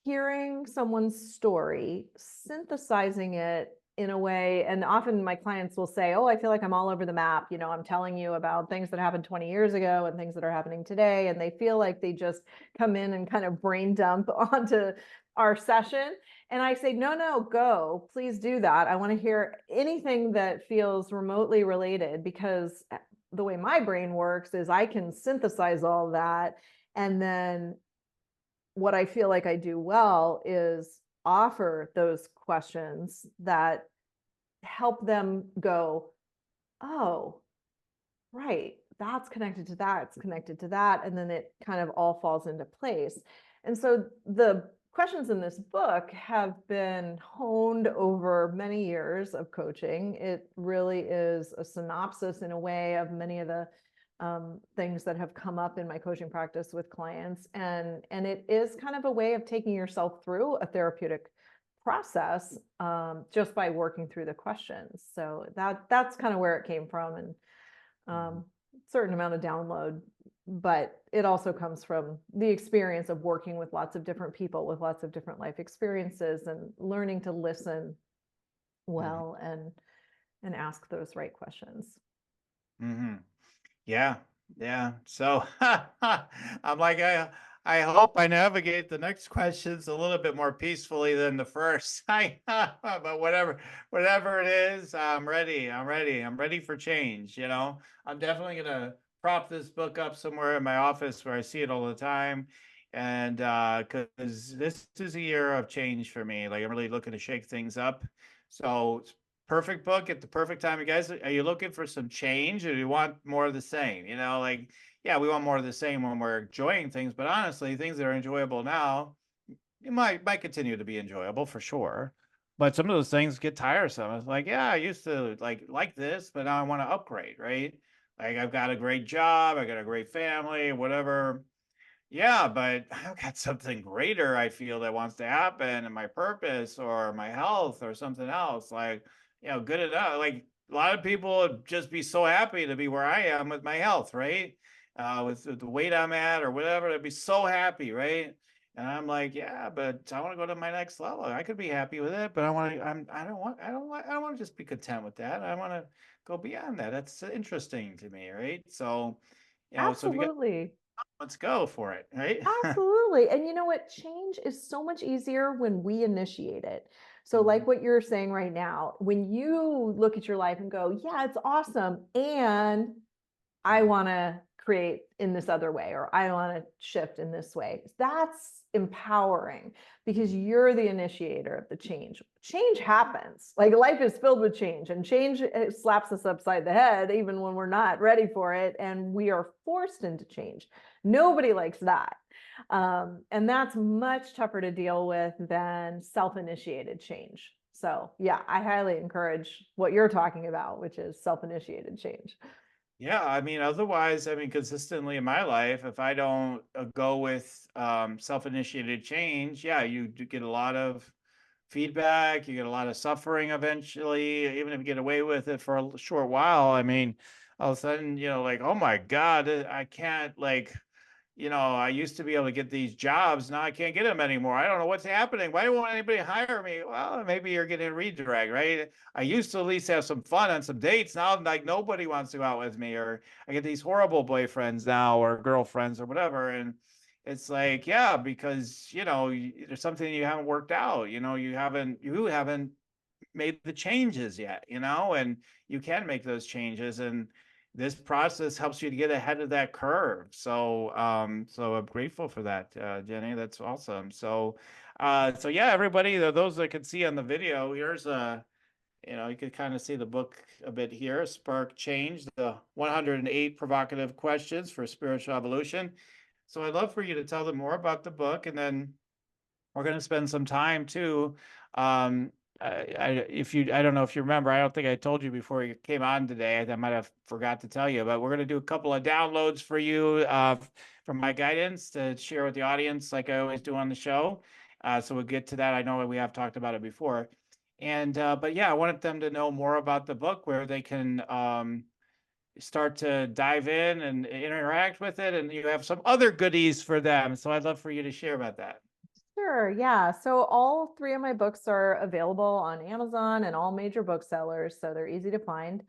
hearing someone's story, synthesizing it in a way. And often my clients will say, oh, I feel like I'm all over the map. You know, I'm telling you about things that happened 20 years ago and things that are happening today. And they feel like they just come in and kind of brain dump onto our session. And I say, no, go, please do that. I want to hear anything that feels remotely related, because the way my brain works is I can synthesize all that. And then what I feel like I do well is offer those questions that help them go, oh, right, that's connected to that, it's connected to that, and then it kind of all falls into place. And so the questions in this book have been honed over many years of coaching. It really is a synopsis in a way of many of the things that have come up in my coaching practice with clients. And it is kind of a way of taking yourself through a therapeutic process just by working through the questions. So that's kind of where it came from, and certain amount of download, but it also comes from the experience of working with lots of different people with lots of different life experiences and learning to listen well and ask those right questions. mm-hmm. Yeah. So I'm like, I hope I navigate the next questions a little bit more peacefully than the first. But whatever it is, I'm ready. I'm ready for change. You know, I'm definitely gonna prop this book up somewhere in my office where I see it all the time. And because this is a year of change for me. Like, I'm really looking to shake things up. So perfect book at the perfect time. You guys, are you looking for some change, or do you want more of the same? You know, like, yeah, we want more of the same when we're enjoying things, but honestly, things that are enjoyable now, it might continue to be enjoyable for sure. But some of those things get tiresome. It's like, yeah, I used to like this, but now I want to upgrade, right? Like, I've got a great job, I got a great family, whatever. Yeah, but I've got something greater I feel that wants to happen, and my purpose or my health or something else. Like, you know, good enough. Like, a lot of people would just be so happy to be where I am with my health, right? With the weight I'm at or whatever, they'd be so happy, right? And I'm like, yeah, but I want to go to my next level. I could be happy with it, but I don't want to just be content with that. I want to go beyond that. That's interesting to me, right? So, you know, so if you got, Absolutely. let's go for it, right? Absolutely. And you know what? Change is so much easier when we initiate it. So, Mhm. like what you're saying right now, when you look at your life and go, yeah, it's awesome. And I want to create in this other way, or I want to shift in this way. That's empowering because you're the initiator of the change. Change happens. Like, life is filled with change, and change slaps us upside the head even when we're not ready for it. And we are forced into change. Nobody likes that. And that's much tougher to deal with than self-initiated change. So yeah, I highly encourage what you're talking about, which is self-initiated change. Yeah, I mean, otherwise, I mean, consistently in my life, if I don't go with self-initiated change, yeah, you do get a lot of feedback, you get a lot of suffering eventually, even if you get away with it for a short while. I mean, all of a sudden, you know, like, oh my God, I can't, like, you know, I used to be able to get these jobs. Now I can't get them anymore. I don't know what's happening. Why won't anybody hire me? Well, maybe you're getting a redirect, right? I used to at least have some fun on some dates. Now, like, nobody wants to go out with me, or I get these horrible boyfriends now or girlfriends or whatever. And it's like, yeah, because, there's something you haven't worked out, you haven't made the changes yet, and you can make those changes. And this process helps you to get ahead of that curve. So I'm grateful for that, Jenny. That's awesome. So yeah, everybody, those that can see on the video, here's you could kind of see the book a bit here. Spark Change, the 108 provocative questions for spiritual evolution. So I'd love for you to tell them more about the book, and then we're going to spend some time too. Um, I don't know if you remember, I don't think I told you before you came on today. I might have forgot to tell you, but we're going to do a couple of downloads for you from my guidance to share with the audience, like I always do on the show. So we'll get to that. I know we have talked about it before, but yeah, I wanted them to know more about the book, where they can start to dive in and interact with it, and you have some other goodies for them. So I'd love for you to share about that. Sure, yeah. So all three of my books are available on Amazon and all major booksellers, so they're easy to find.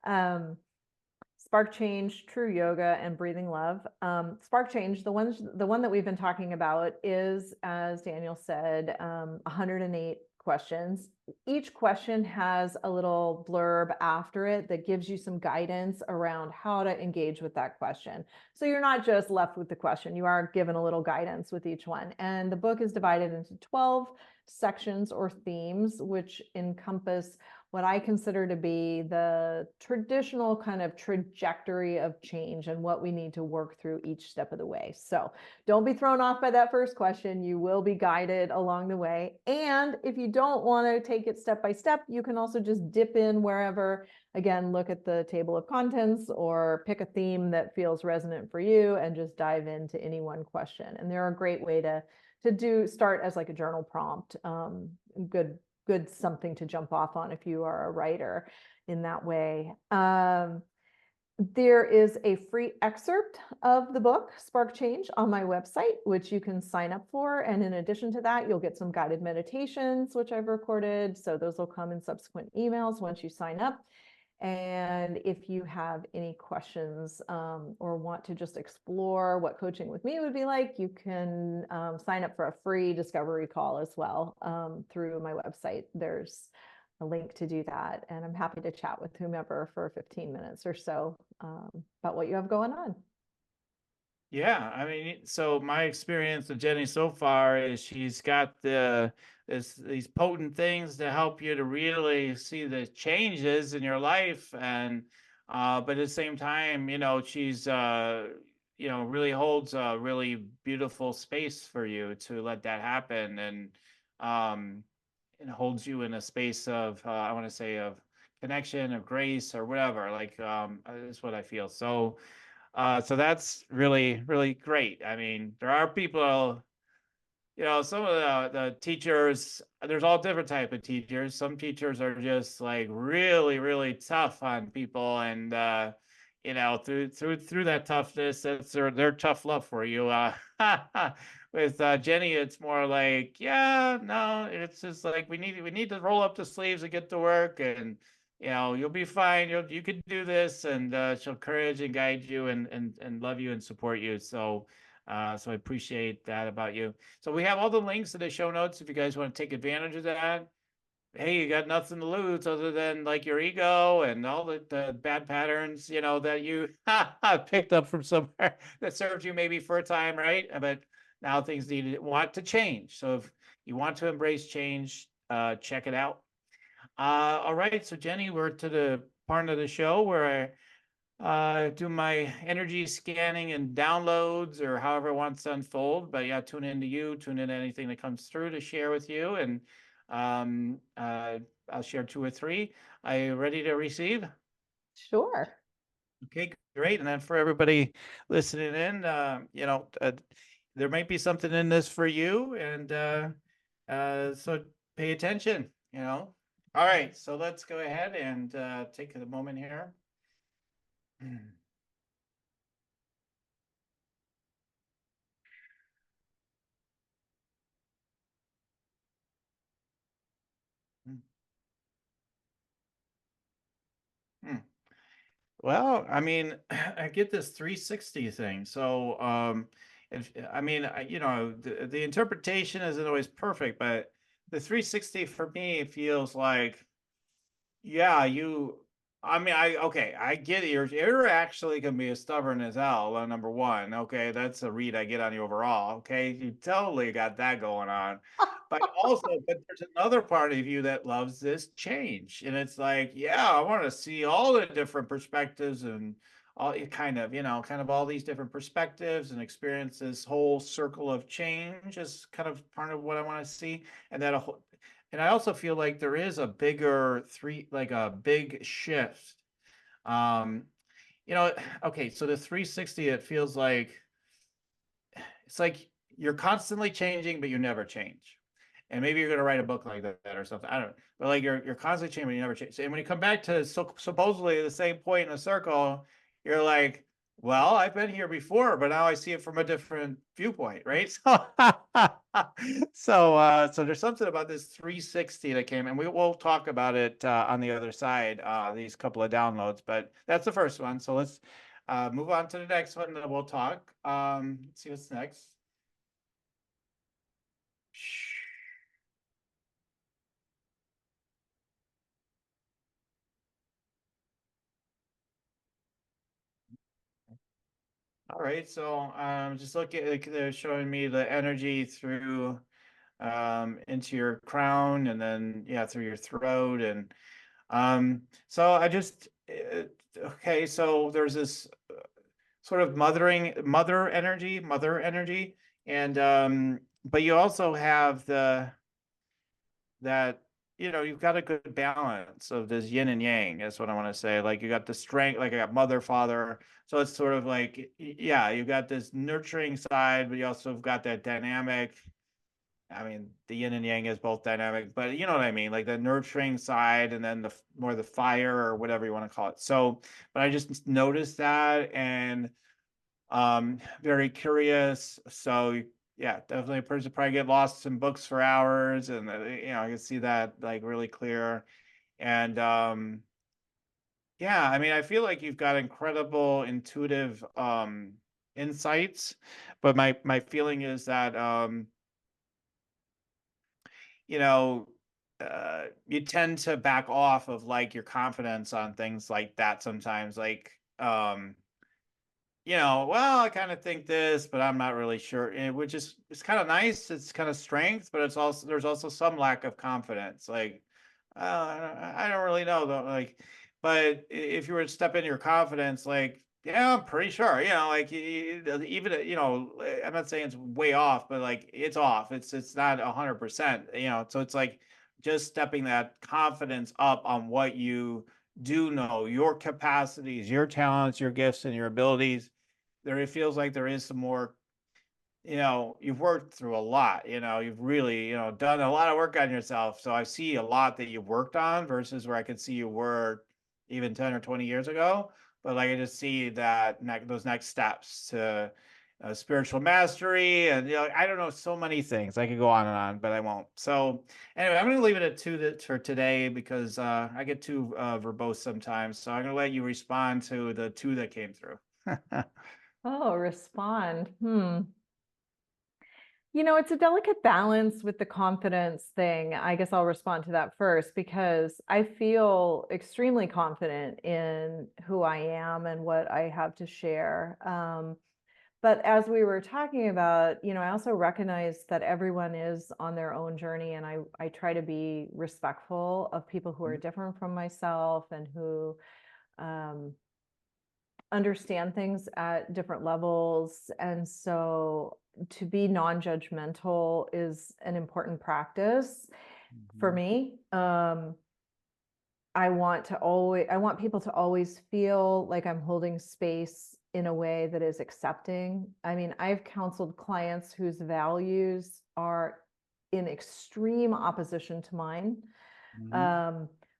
Um, Spark Change, True Yoga, and Breathing Love. Spark Change, the one that we've been talking about is, as Daniel said, 108 questions. Each question has a little blurb after it that gives you some guidance around how to engage with that question. So you're not just left with the question, you are given a little guidance with each one. And the book is divided into 12 sections or themes, which encompass what I consider to be the traditional kind of trajectory of change and what we need to work through each step of the way. So don't be thrown off by that first question. You will be guided along the way. And if you don't want to take it step by step, you can also just dip in wherever. Again, look at the table of contents or pick a theme that feels resonant for you and just dive into any one question. And they're a great way to start as like a journal prompt. Good something to jump off on if you are a writer in that way. There is a free excerpt of the book, Spark Change, on my website, which you can sign up for. And in addition to that, you'll get some guided meditations, which I've recorded. So those will come in subsequent emails once you sign up. And if you have any questions or want to just explore what coaching with me would be like, you can sign up for a free discovery call as well through my website. There's a link to do that. And I'm happy to chat with whomever for 15 minutes or so about what you have going on. Yeah, I mean, so my experience with Jenny so far is she's got these potent things to help you to really see the changes in your life, and but at the same time, she's really holds a really beautiful space for you to let that happen, and holds you in a space of I want to say of connection, of grace, or whatever. Like that's what I feel. So that's really, really great. I mean, there are people, some of the teachers, there's all different type of teachers. Some teachers are just like really, really tough on people, and through that toughness, that's their tough love for you. With Jenny, it's more like, yeah, no, it's just like we need to roll up the sleeves and get to work, and you'll be fine. You can do this, and she'll encourage and guide you, and love you and support you. So I appreciate that about you. So we have all the links in the show notes if you guys want to take advantage of that. Hey, you got nothing to lose other than like your ego and all the bad patterns, that you picked up from somewhere that served you maybe for a time, right? But now things want to change. So if you want to embrace change, check it out. All right, so Jenny, we're to the part of the show where I do my energy scanning and downloads, or however it wants to unfold. But yeah, tune into you, tune in to anything that comes through to share with you, and I'll share 2 or 3. Are you ready to receive? Sure. Okay, great. And then for everybody listening in, there might be something in this for you, and so pay. All right, so let's go ahead and take a moment here. Well, I mean, I get this 360 thing. So, I mean, you know, the interpretation isn't always perfect, but the 360 for me feels like, yeah, I mean, okay, I get it. You're actually gonna be as stubborn as hell, number one. Okay, that's a read I get on you overall. Okay, you totally got that going on. But there's another part of you that loves this change. And it's like, yeah, I want to see all the different perspectives and all kind of, kind of all these different perspectives and experience this whole circle of change is kind of part of what I want to see. And that a whole, and I also feel like there is a like a big shift. Um, okay, so the 360, it feels like it's like you're constantly changing, but you never change. And maybe you're going to write a book like that or something. I don't know. But like you're constantly changing, but you never change. And when you come back to supposedly the same point in a circle, you're like, well, I've been here before, but now I see it from a different viewpoint, right? So there's something about this 360 that came, and will talk about it on the other side, these couple of downloads. But that's the first one. So let's move on to the next one, and then we'll talk. Let's see what's next. All right, so just looking, they're showing me the energy through into your crown, and then through your throat, and so I just okay, so there's this sort of mother energy, and but you also have that you've got a good balance of this yin and yang. That's what I want to say. Like you got the strength, like I got mother, father. So it's sort of like, yeah, you got this nurturing side, but you also have got that dynamic. I mean, the yin and yang is both dynamic, but you know what I mean, like the nurturing side, and then the more the fire or whatever you want to call it. So, but I just noticed that, and very curious. So yeah, definitely a person probably get lost in books for hours, and I can see that like really clear. And yeah, I mean, I feel like you've got incredible intuitive insights, but my feeling is that you know you tend to back off of like your confidence on things like that sometimes, like well, I kind of think this, but I'm not really sure. Which is, it's kind of nice. It's kind of strength, but there's also some lack of confidence. Like, I don't really know though. Like, but if you were to step into your confidence, like, yeah, I'm pretty sure. Like even I'm not saying it's way off, but like it's off. It's not 100%. So it's like just stepping that confidence up on what you do know, your capacities, your talents, your gifts, and your abilities. It feels like there is some more, you've worked through a lot, you've really, done a lot of work on yourself. So I see a lot that you've worked on versus where I could see you were even 10 or 20 years ago. But like I just see that those next steps to spiritual mastery, and I don't know, so many things. I could go on and on, but I won't. So anyway, I'm going to leave it at two for today, because I get too verbose sometimes. So I'm going to let you respond to the two that came through. Oh, respond. It's a delicate balance with the confidence thing. I guess I'll respond to that first, because I feel extremely confident in who I am and what I have to share. But as we were talking about, I also recognize that everyone is on their own journey, and I try to be respectful of people who are different from myself and who understand things at different levels. And so to be non-judgmental is an important practice for me. I want people to always feel like I'm holding space in a way that is accepting. I mean, I've counseled clients whose values are in extreme opposition to mine.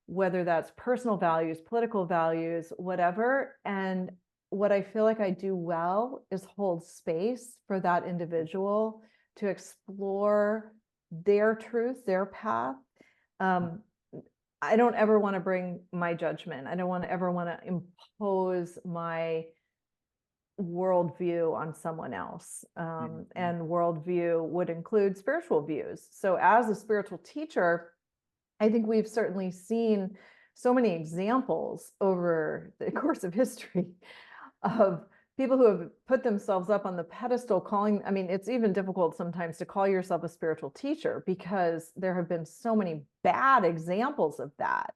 Whether that's personal values, political values, whatever. And what I feel like I do well is hold space for that individual to explore their truth, their path. I don't ever want to bring my judgment. I don't ever want to impose my worldview on someone else. Mhm. And worldview would include spiritual views. So as a spiritual teacher, I think we've certainly seen so many examples over the course of history of people who have put themselves up on the pedestal calling, I mean, it's even difficult sometimes to call yourself a spiritual teacher because there have been so many bad examples of that,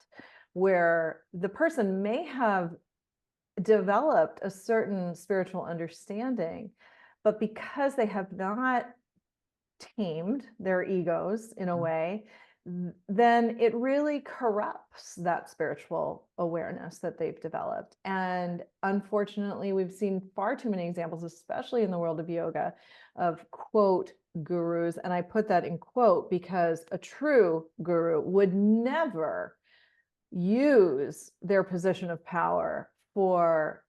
where the person may have developed a certain spiritual understanding, but because they have not tamed their egos in a way, then it really corrupts that spiritual awareness that they've developed. And unfortunately, we've seen far too many examples, especially in the world of yoga, of quote gurus. And I put that in quote because a true guru would never use their position of power for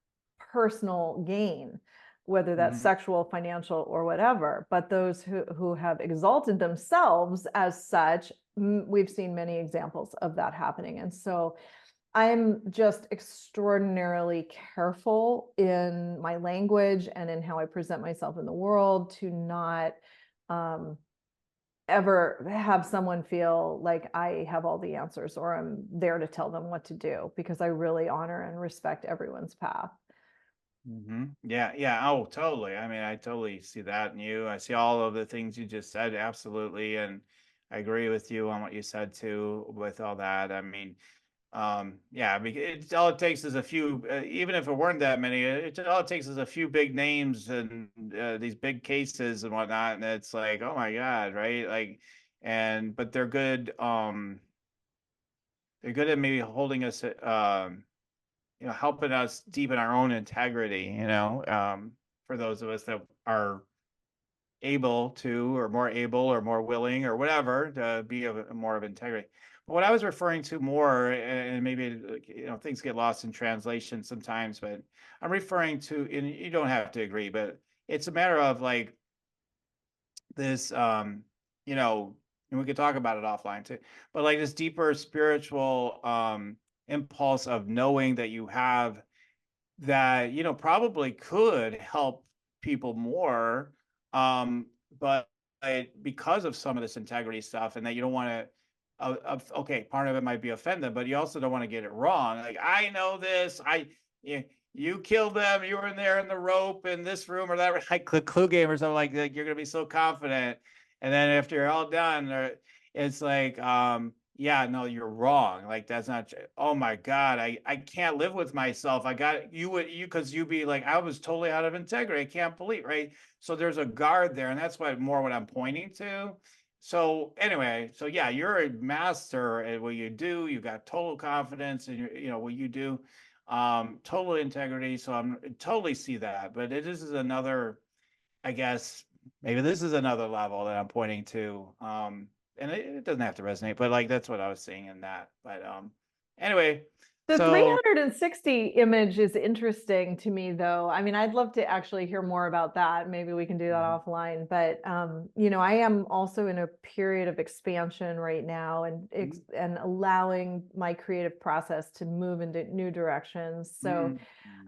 personal gain, whether that's sexual, financial, or whatever. But those who have exalted themselves as such, we've seen many examples of that happening. And so I'm just extraordinarily careful in my language and in how I present myself in the world to not ever have someone feel like I have all the answers or I'm there to tell them what to do, because I really honor and respect everyone's path. Yeah, yeah. Oh, totally. I mean, I totally see that in you. I see all of the things you just said, absolutely. And I agree with you on what you said too, with all that. I mean, yeah, because all it takes is a few, even if it weren't that many, all it takes is a few big names and these big cases and whatnot. And it's like, oh my God, right? Like, but they're good at maybe holding us, helping us deepen our own integrity, for those of us that are able to, or more able, or more willing, or whatever, to be more of integrity. But what I was referring to more, and maybe things get lost in translation sometimes, but I'm referring to, and you don't have to agree, but it's a matter of like this, and we could talk about it offline too, but like this deeper spiritual impulse of knowing that you have that probably could help people more, um but because of some of this integrity stuff, and that you don't want to okay, part of it might be offend them, but you also don't want to get it wrong. Like, I know this, you killed them, you were in there in the rope in this room or that, like clue gamers. I'm like you're gonna be so confident, and then after you're all done, it's like, yeah, no, you're wrong. Like, that's not, oh my God, I can't live with myself. I got because you'd be like, I was totally out of integrity. I can't believe, right? So there's a guard there, and that's what I'm pointing to. So anyway, so yeah, you're a master at what you do. You got total confidence in what you do, total integrity. So I'm totally see that. But this is another, I guess, maybe this is another level that I'm pointing to. And it doesn't have to resonate, but like that's what I was seeing in that. But anyway, The so 360 image is interesting to me, though. I mean, I'd love to actually hear more about that. Maybe we can do that offline. But I am also in a period of expansion right now, and allowing my creative process to move into new directions. So,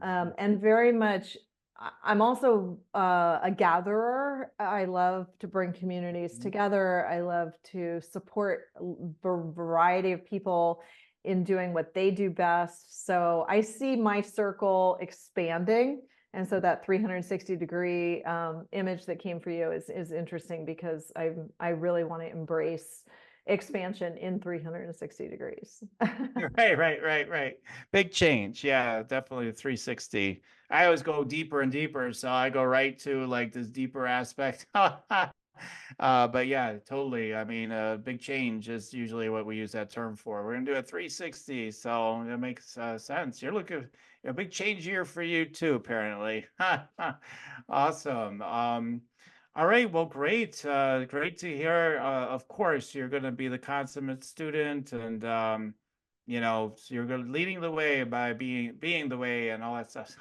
and very much, I'm also a gatherer. I love to bring communities together. I love to support a variety of people in doing what they do best. So I see my circle expanding. And so that 360-degree image that came for you is interesting, because I really want to embrace expansion in 360 degrees. right. Big change. Yeah, definitely 360. I always go deeper and deeper. So I go right to like this deeper aspect. But yeah, totally. I mean, big change is usually what we use that term for. We're gonna do a 360, so it makes sense. You're looking a big change year for you too, apparently. Awesome. All right. Well, great. Great to hear. Of course, you're going to be the consummate student, and so you're leading the way by being the way and all that stuff.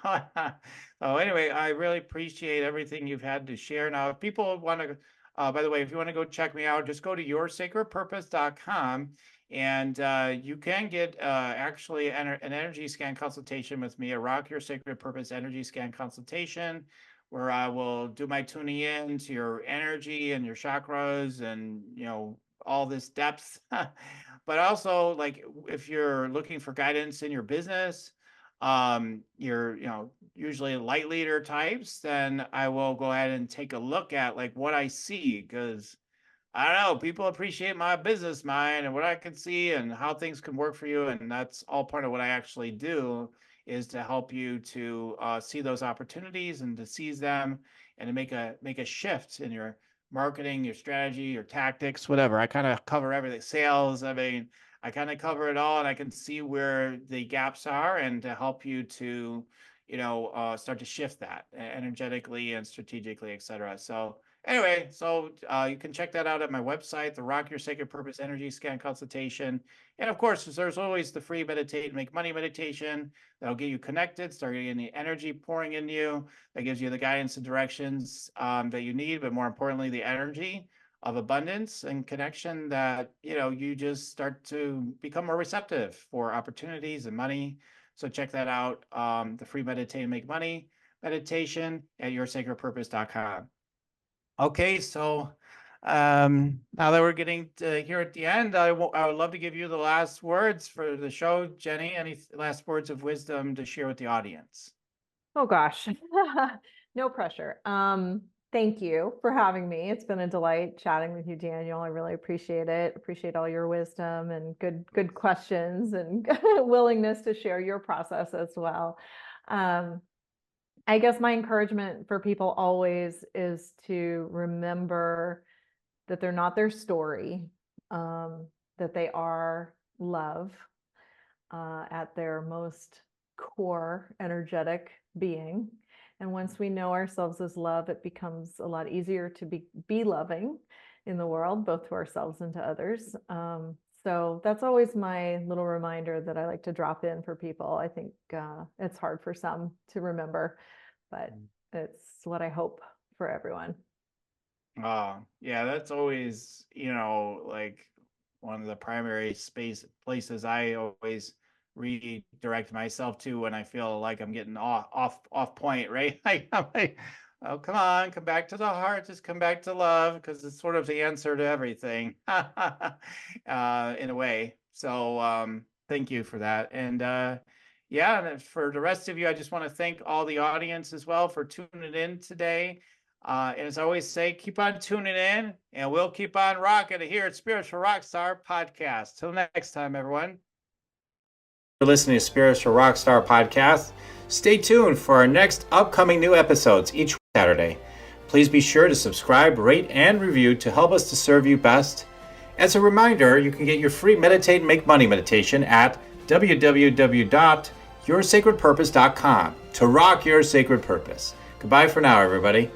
So anyway, I really appreciate everything you've had to share. Now, if people want to, by the way, if you want to go check me out, just go to yoursacredpurpose.com, And you can get actually an energy scan consultation with me, a Rock Your Sacred Purpose energy scan consultation, where I will do my tuning in to your energy and your chakras and, all this depth. But also, like, if you're looking for guidance in your business, you're, usually light leader types, then I will go ahead and take a look at like what I see, because I don't know, people appreciate my business mind and what I can see and how things can work for you. And that's all part of what I actually do, is to help you to see those opportunities and to seize them, and to make a shift in your marketing, your strategy, your tactics, whatever. I kind of cover everything, sales. I mean, I kind of cover it all, and I can see where the gaps are, and to help you to, start to shift that energetically and strategically, et cetera. So anyway, so you can check that out at my website, the Rock Your Sacred Purpose Energy Scan Consultation. And of course, there's always the free Meditate and Make Money meditation that'll get you connected, start getting the energy pouring into you. That gives you the guidance and directions that you need, but more importantly, the energy of abundance and connection that, you just start to become more receptive for opportunities and money. So check that out, the free Meditate and Make Money meditation at yoursacredpurpose.com. Okay, so now that we're getting to here at the end, I would love to give you the last words for the show. Jenny, any last words of wisdom to share with the audience? Oh gosh, no pressure. Thank you for having me. It's been a delight chatting with you, Daniel. I really appreciate it. Appreciate all your wisdom and good questions and willingness to share your process as well. I guess my encouragement for people always is to remember that they're not their story, that they are love at their most core energetic being. And once we know ourselves as love, it becomes a lot easier to be loving in the world, both to ourselves and to others. So that's always my little reminder that I like to drop in for people. I think it's hard for some to remember, but it's what I hope for everyone. Yeah, that's always, like one of the primary places I always redirect myself to when I feel like I'm getting off point, right? I'm like, oh, come on, come back to the heart, just come back to love, because it's sort of the answer to everything, in a way. So thank you for that. And yeah, and for the rest of you, I just want to thank all the audience as well for tuning in today. And as I always say, keep on tuning in, and we'll keep on rocking it here at Spiritual Rockstar Podcast. Till next time, everyone. For listening to Spiritual Rockstar Podcast, stay tuned for our next upcoming new episodes each Saturday. Please be sure to subscribe, rate, and review to help us to serve you best. As a reminder, you can get your free Meditate and Make Money meditation at www.yoursacredpurpose.com to rock your sacred purpose. Goodbye for now, everybody.